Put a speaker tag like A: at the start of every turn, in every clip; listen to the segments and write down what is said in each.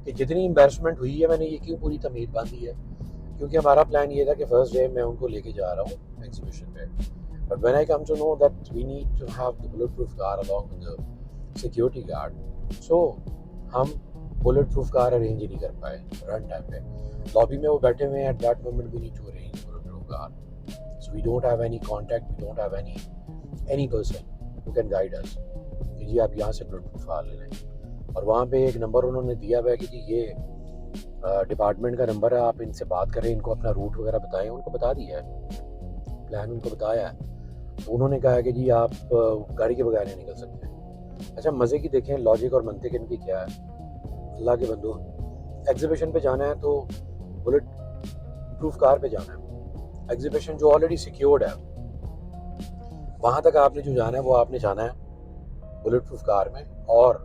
A: कि जितनी एम्बैरसमेंट हुई है मैंने ये क्यों पूरी तमीद बांधी है, क्योंकि हमारा प्लान ये था कि फर्स्ट डे मैं उनको लेके जा रहा हूँ एग्जीबिशन पे, but when I come to know that we need to have the bullet proof car along with the security guard, so हम बुलेट प्रूफ कार अरेंज ही नहीं कर पाए रन टाइम पे। लॉबी में वो बैठे हुए हैं, at that moment we need to arrange bullet proof car, so we don't have any contact, we don't have any person who can guide us कि जी आप यहाँ से बुलेट प्रूफ कार ले लें। और वहाँ पे एक नंबर उन्होंने दिया हुआ है कि जी ये डिपार्टमेंट का नंबर है, आप इनसे बात करें, इनको अपना रूट वगैरह बताएं। उनको बता दिया है, प्लान उनको बताया है, तो उन्होंने कहा है कि जी आप गाड़ी के बगैर नहीं निकल सकते। अच्छा मज़े की देखें लॉजिक और मंतिक इनकी क्या है, अल्लाह के बंदो, एग्जीबिशन पे जाना है तो बुलेट प्रूफ कार पे जाना है, एग्जीबिशन जो ऑलरेडी सिक्योर्ड है वहाँ तक आपने जो जाना है वो आपने जाना है बुलेट प्रूफ कार में। और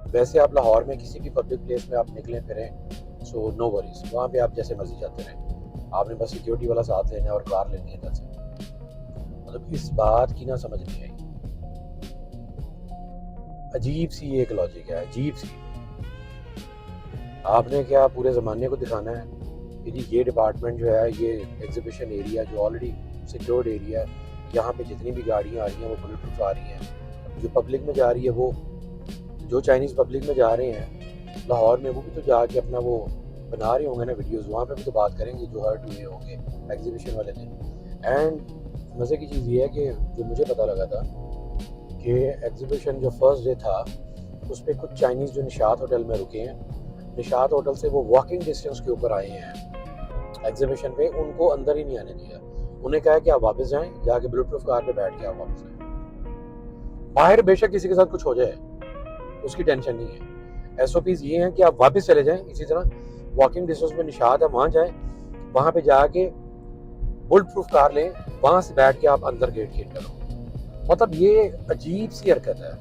A: वैसे आप लाहौर में किसी भी पब्लिक प्लेस में आप निकलें फिरें, सो नो वरीज, वहाँ पे आप जैसे मर्जी जाते रहें, आपने बस सिक्योरिटी वाला साथ लेना है और कार लेनी है, जैसे मतलब इस बात की ना समझ नहीं आई। अजीब सी एक लॉजिक है, अजीब सी। आपने क्या पूरे ज़माने को दिखाना है कि जी ये डिपार्टमेंट जो है, ये एग्जीबिशन एरिया जो ऑलरेडी सिक्योर्ड एरिया है, यहाँ पे जितनी भी गाड़ियाँ आ रही हैं वो बुलेट प्रूफ आ रही हैं, जो पब्लिक में जा रही है वो, जो चाइनीज़ पब्लिक में जा रहे हैं लाहौर में, वो भी तो जाके अपना वो बना रहे होंगे ना वीडियोस, वहाँ पे भी तो बात करेंगे जो हर्ट हुए होंगे एग्जीबिशन वाले दिन। एंड मज़े की चीज़ ये है कि जो मुझे पता लगा था कि एग्जीबिशन जो फर्स्ट डे था उस पर कुछ चाइनीज़ जो निशात होटल में रुके हैं, निशात होटल से वो वॉकिंग डिस्टेंस के ऊपर आए हैं एग्जीबिशन पे, उनको अंदर ही नहीं आने दिया। उन्हें कहा कि आप वापस जाएं, जाके बुलेट प्रूफ कार पे बैठ के आप वापस आए। बाहर बेशक किसी के साथ कुछ हो जाए उसकी टेंशन नहीं है, एसओपीज ये हैं कि आप वापस चले जाएं, इसी तरह वॉकिंग डिस्टेंस में निशात है वहाँ जाएं, वहाँ पे जाके बुलेट प्रूफ कार लें, वहाँ से बैठ के आप अंदर गेट खेल करो। मतलब ये अजीब सी हरकत है।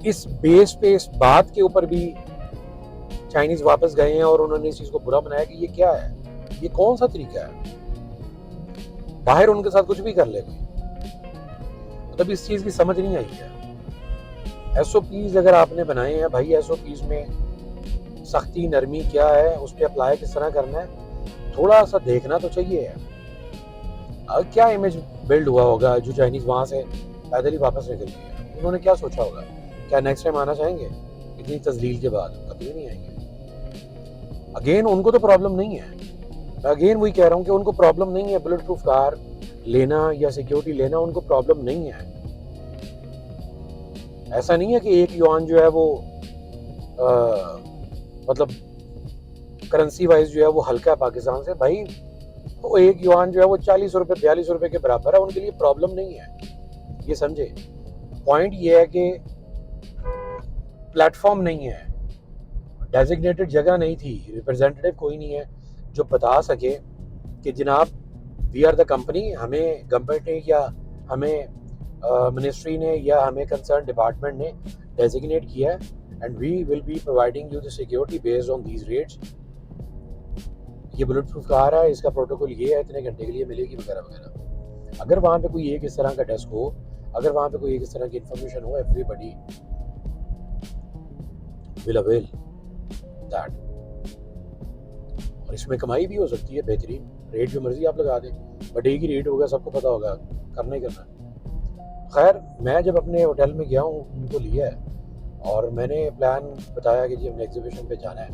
A: इस बेस पे, इस बात के ऊपर भी चाइनीज वापस गए हैं और उन्होंने इस चीज को बुरा बनाया कि ये क्या है, ये कौन सा तरीका है, बाहर उनके साथ कुछ भी कर ले कोई, मतलब इस चीज की समझ नहीं आई है। एसओपीज अगर आपने बनाए हैं भाई, एसओपीज में सख्ती नरमी क्या है, उस पर अप्लाई किस तरह करना है, थोड़ा सा देखना तो चाहिए। क्या इमेज बिल्ड हुआ होगा जो चाइनीज वहां से पैदल ही वापस निकल गए, उन्होंने क्या सोचा होगा, क्या नेक्स्ट टाइम आना चाहेंगे इतनी तजलील के बाद? कभी नहीं आएंगे। अगेन उनको तो प्रॉब्लम नहीं है, मैं अगेन वही कह रहा हूँ कि उनको प्रॉब्लम नहीं है बुलेट प्रूफ कार लेना या सिक्योरिटी लेना, उनको प्रॉब्लम नहीं है। ऐसा नहीं है कि एक युआन जो है वो मतलब करेंसी वाइज जो है वो हल्का है पाकिस्तान से, भाई वो एक युआन जो है वो 40 रुपये 42 रुपये के बराबर है, उनके लिए प्रॉब्लम नहीं है, ये समझे। पॉइंट ये है कि प्लेटफॉर्म नहीं है, डेजिग्नेटेड जगह नहीं थी, रिप्रेजेंटेटिव कोई नहीं है जो बता सके कि जनाब वी आर द कंपनी, हमें गवर्नमेंट ने या हमें मिनिस्ट्री ने या हमें कंसर्न डिपार्टमेंट ने डेजिग्नेट किया है and we will be providing you the security based on these rates. ये बुलेट प्रूफ कार है, इसका प्रोटोकॉल ये है, इतने घंटे के लिए मिलेगी वगैरह वगैरह। अगर वहाँ पे कोई एक इस तरह का डेस्क हो, अगर वहाँ पे कोई एक इस तरह की इंफॉर्मेशन हो, एवरीबडी विल अवेल दैट। और इसमें कमाई भी हो सकती है बेहतरीन, रेट जो मर्जी आप लगा दें, बट एक ही रेट होगा, सबको पता होगा, करना ही करना। खैर मैं जब अपने होटल में गया हूँ, उनको लिया है और मैंने प्लान बताया कि जी हमने एग्जीबिशन पे जाना है,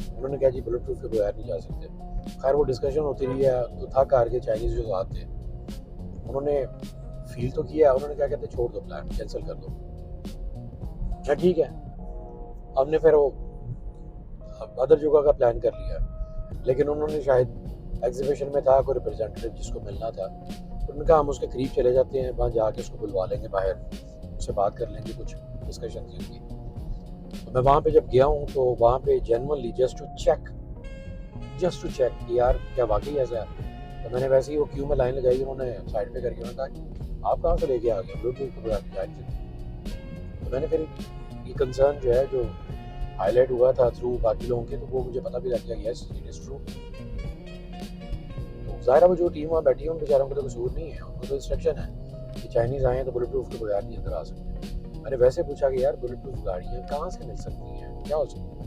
A: उन्होंने कहा जी बुलेट प्रूफ के बगैर नहीं जा सकते। खैर वो डिस्कशन होती रही है, तो थक हार के चाइनीज़ जो साथ थे उन्होंने फील तो किया, उन्होंने क्या कहते छोड़ दो, प्लान कैंसिल कर दो। अच्छा ठीक है, हमने फिर वो अदर जगह का प्लान कर लिया, लेकिन उन्होंने शायद एग्जीबिशन में था कोई रिप्रेजेंटेटिव जिसको मिलना था, तो उन्होंने कहा हम उसके करीब चले जाते हैं, वहाँ जाके उसको बुलवा लेंगे बाहर, उससे बात कर लेंगे, कुछ डिस्कशन होंगी। तो मैं वहाँ पे जब गया हूँ तो वहाँ पे जेन्युइनली जस्ट टू चेक कि यार क्या वाकई ऐसा है, तो मैंने वैसे ही वो क्यू में लाइन लगाई, उन्होंने साइड पे करके उन्होंने कहा आप कहाँ से लेके आ गए ब्लूटूथ को जाहिर से। तो मैंने फिर ये कंसर्न जो है जो हाईलाइट हुआ था थ्रू बाकी लोगों के, तो वो मुझे पता भी लग गया, यस इट इज़ ट्रू। तो ज़ाहिर है वो जो टीम वहाँ बैठी है उन बेचारों को तो कसूर नहीं है, उनको तो इंस्ट्रक्शन है कि चाइनीज़ आए हैं तो बुलेट प्रूफ के बगैर नहीं अंदर आ सकते। मैंने वैसे पूछा कि यार बुलेट प्रूफ गाड़ियाँ कहाँ से मिल सकती हैं, क्या हो सकता है?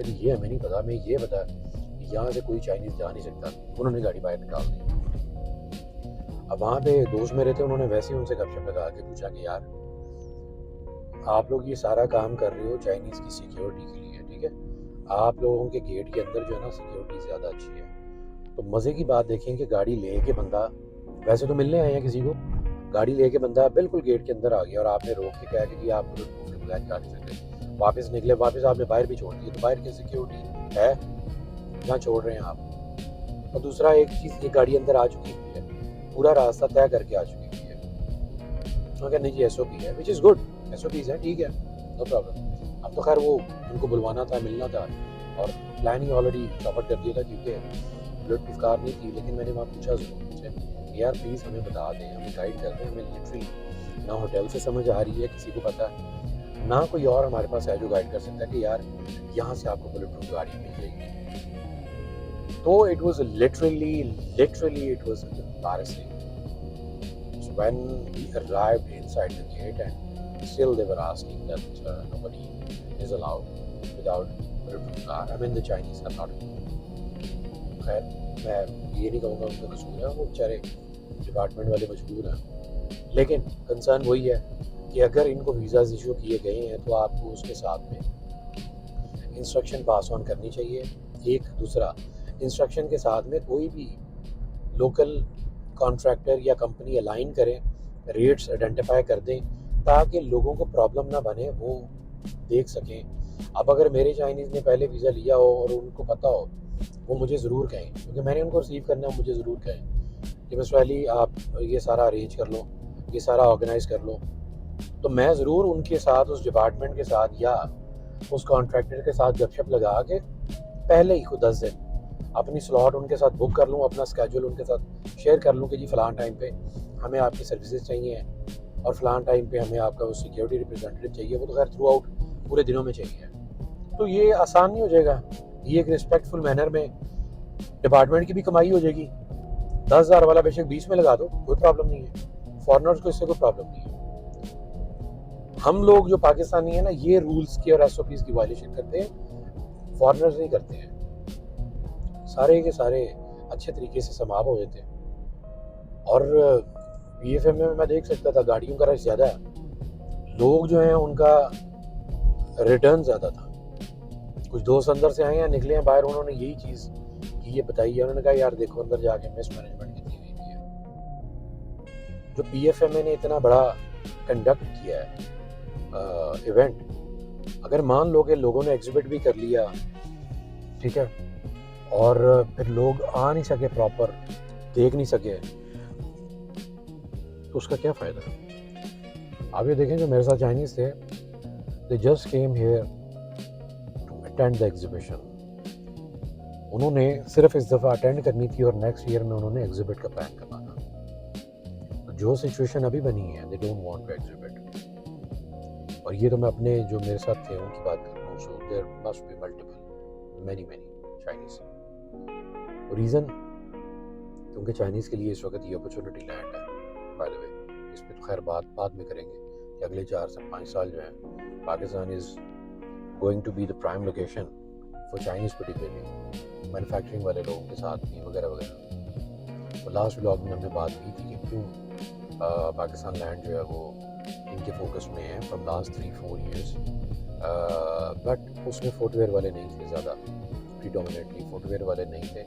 A: कहते ये हमें नहीं पता, हमें ये पता कि यहाँ से कोई चाइनीज़ जा नहीं सकता। उन्होंने गाड़ी बाहर निकाल दी। अब वहाँ पे दोस्त मेरे थे, उन्होंने वैसे ही उनसे गपशप लगा के पूछा कि यार आप लोग ये सारा काम कर रहे हो चाइनीज़ की सिक्योरिटी के लिए, ठीक है, आप लोगों के गेट के अंदर जो है ना सिक्योरिटी ज़्यादा अच्छी है, तो मज़े की बात देखें कि गाड़ी ले के बंदा, वैसे तो मिलने आए हैं किसी को, गाड़ी लेके बंदा बिल्कुल गेट के अंदर आ गया और आपने रोक के कहा कि आप बुलेट प्रूफ के बगैर जा नहीं सकते, वापस निकले, वापस आपने बाहर भी छोड़ दिए, तो बाहर की सिक्योरिटी है जहाँ छोड़ रहे हैं आप। और दूसरा एक चीज़, ये गाड़ी अंदर आ चुकी हुई है, पूरा रास्ता तय करके आ चुकी हुई है, उन्होंने कहा नहीं जी SOP है, विच इज़ गुड, SOPs है, ठीक है, नो प्रॉब्लम। अब तो खैर वो उनको बुलवाना था, मिलना था, और प्लान ही ऑलरेडी चौपट कर दिया था क्योंकि बुलेट प्रूफ कार नहीं थी। लेकिन मैंने वहाँ पूछा ज़रूर उनसे, यार प्लीज़ हमें बता दें, हमें गाइड कर दें, हमें लिटरली ना होटल से समझ आ रही है, किसी को पता है, ना कोई और हमारे पास है जो गाइड कर सकता है कि यार यहाँ से आपको बुलेट प्रूफ गाड़ी मिल जाएगी। तो it was literally it was embarrassing. So when we arrived inside the gate and still they were asking that nobody is allowed without bulletproof car. I mean the Chinese are not. खैर मैं ये नहीं कहूँगा उनका कसूर है, वो बेचारे डिपार्टमेंट वाले मजबूर हैं, लेकिन कंसर्न वही है कि अगर इनको वीज़ाज इशू किए गए हैं तो आपको उसके साथ में इंस्ट्रक्शन पास ऑन करनी चाहिए। एक दूसरा, इंस्ट्रक्शन के साथ में कोई भी लोकल कॉन्ट्रैक्टर या कंपनी अलाइन करें, रेट्स आइडेंटिफाई कर दें ताकि लोगों को प्रॉब्लम ना बने, वो देख सकें। अब अगर मेरे चाइनीज़ ने पहले वीज़ा लिया हो और उनको पता हो, वो मुझे ज़रूर कहें, क्योंकि मैंने उनको रिसीव करना है, मुझे ज़रूर कहें कि मिस्टर अली आप ये सारा अरेंज कर लो, ये सारा ऑर्गेनाइज़ कर लो, तो मैं ज़रूर उनके साथ, उस डिपार्टमेंट के साथ या उस कॉन्ट्रैक्टर के साथ गपशप लगा के पहले ही खुद 10 दिन अपनी स्लॉट उनके साथ बुक कर लूँ, अपना स्केड्यूल उनके साथ शेयर कर लूँ कि जी फ़लान टाइम पे हमें आपकी सर्विसेज चाहिए और फ़लान टाइम पे हमें आपका वो सिक्योरिटी रिप्रेजेंटेटिव चाहिए, वो तो खैर थ्रू आउट पूरे दिनों में चाहिए। तो ये आसान नहीं हो जाएगा, ये एक रिस्पेक्टफुल मैनर में डिपार्टमेंट की भी कमाई हो जाएगी। 10,000 वाला बेशक 20 में लगा दो, कोई प्रॉब्लम नहीं है, फॉरेनर्स को इससे कोई प्रॉब्लम नहीं है। हम लोग जो पाकिस्तानी है ना, ये रूल्स की और SOPs की वायलेशन करते हैं, फॉरेनर्स नहीं करते हैं, सारे के सारे अच्छे तरीके से समाप्त हो जाते हैं। और PFM में मैं देख सकता था गाड़ियों का रश ज़्यादा है, लोग जो हैं उनका रिटर्न ज़्यादा था। कुछ दोस्त अंदर से आए हैं, निकले हैं बाहर, उन्होंने यही चीज़ की ये बताई है, उन्होंने कहा यार देखो अंदर जाके मिसमैनेजमेंट कितनी हुई है। जो PFMA ने इतना बड़ा कंडक्ट किया है इवेंट, अगर मान लो कि लोगों ने एग्जिबिट भी कर लिया, ठीक है, और फिर लोग आ नहीं सके, प्रॉपर देख नहीं सके, तो उसका क्या फ़ायदा। आप ये देखें जो मेरे साथ चाइनीज़ थे, they just came here to attend the exhibition. उन्होंने सिर्फ इस दफ़ा अटेंड करनी थी और नेक्स्ट ईयर में उन्होंने एग्जिबिट का प्लान करना था। तो जो सिचुएशन अभी बनी है, they don't want to exhibit. और ये तो मैं अपने जो मेरे साथ थे उनकी बात कर रहा हूँ। So there must be multiple many Chinese. Reason क्योंकि चाइनीज़ के लिए इस वक्त ये अपॉर्चुनिटी लैंड है। बाय द वे, इस पर तो खैर बाद में करेंगे कि अगले 4 से 5 साल जो है Pakistan is going to be the prime location for Chinese particularly, manufacturing वाले लोगों के साथ भी वगैरह वगैरह। तो लास्ट व्लॉग में हमने बात की थी कि क्यों पाकिस्तान लैंड जो है वो इनके फोकस में है फ्रॉम लास्ट 3-4 ईयर्स। बट उसमें फुटवेयर वाले नहीं थे ज़्यादा, प्रीडोमिनेटली फुटवेयर वाले नहीं थे।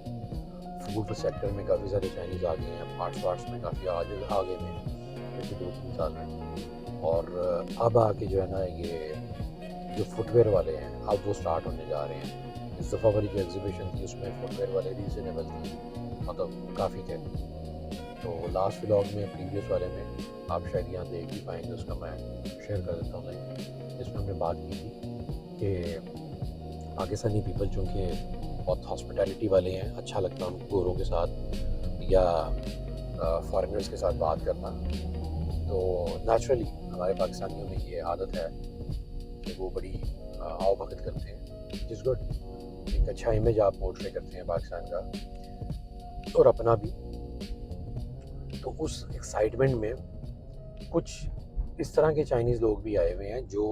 A: फूड सेक्टर में काफ़ी सारे चाइनीज़ आ गए हैं, पार्ट्स में काफ़ी आगे में पिछले 2-3 साल में। और अब आके जो है ना, ये जो फुटवेयर वाले हैं अब वो स्टार्ट होने जा रहे हैं। इस दफ़ा वाली जो एग्जीबिशन थी उसमें फुटवेयर वाले रीजनेबल थे, मतलब काफ़ी थे। तो लास्ट व्लॉग में, प्रीवियस वाले में आप शायद यहाँ देख ही पाएंगे, उसका मैं शेयर कर देता हूँ लाइक। इसमें हमने बात की थी कि पाकिस्तानी पीपल चूँकि बहुत हॉस्पिटैलिटी वाले हैं, अच्छा लगता है उनको गोरों के साथ या फॉरेनर्स के साथ बात करना। तो नेचुरली हमारे पाकिस्तानियों में ये आदत है कि वो बड़ी आओ भगत करते हैं, जिस गुड, एक अच्छा इमेज आप पोर्ट्रे करते हैं पाकिस्तान का और अपना भी। तो उस एक्साइटमेंट में कुछ इस तरह के चाइनीज़ लोग भी आए हुए हैं जो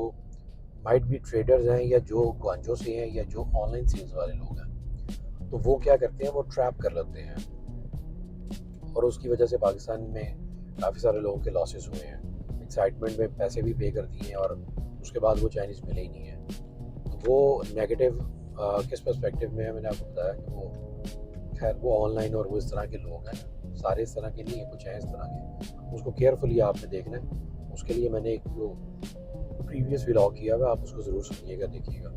A: माइट भी ट्रेडर्स हैं या जो गुआंजो से हैं या जो ऑनलाइन सेल्स वाले लोग हैं, तो वो क्या करते हैं, वो ट्रैप कर लेते हैं और उसकी वजह से पाकिस्तान में काफ़ी सारे लोगों के लॉसेस हुए हैं। एक्साइटमेंट में पैसे भी पे कर दिए हैं और उसके बाद वो चाइनीज़ मिले ही नहीं है। तो वो नेगेटिव किस पर्सपेक्टिव में है, मैंने आपको बताया कि वो खैर वो ऑनलाइन और वो इस तरह के लोग हैं, सारे इस तरह के नहीं है, कुछ हैं इस तरह के, उसको केयरफुली आपने देखना है। उसके लिए मैंने एक जो प्रीवियस व्लॉग किया हुआ, आप उसको ज़रूर सुनिएगा, देखिएगा।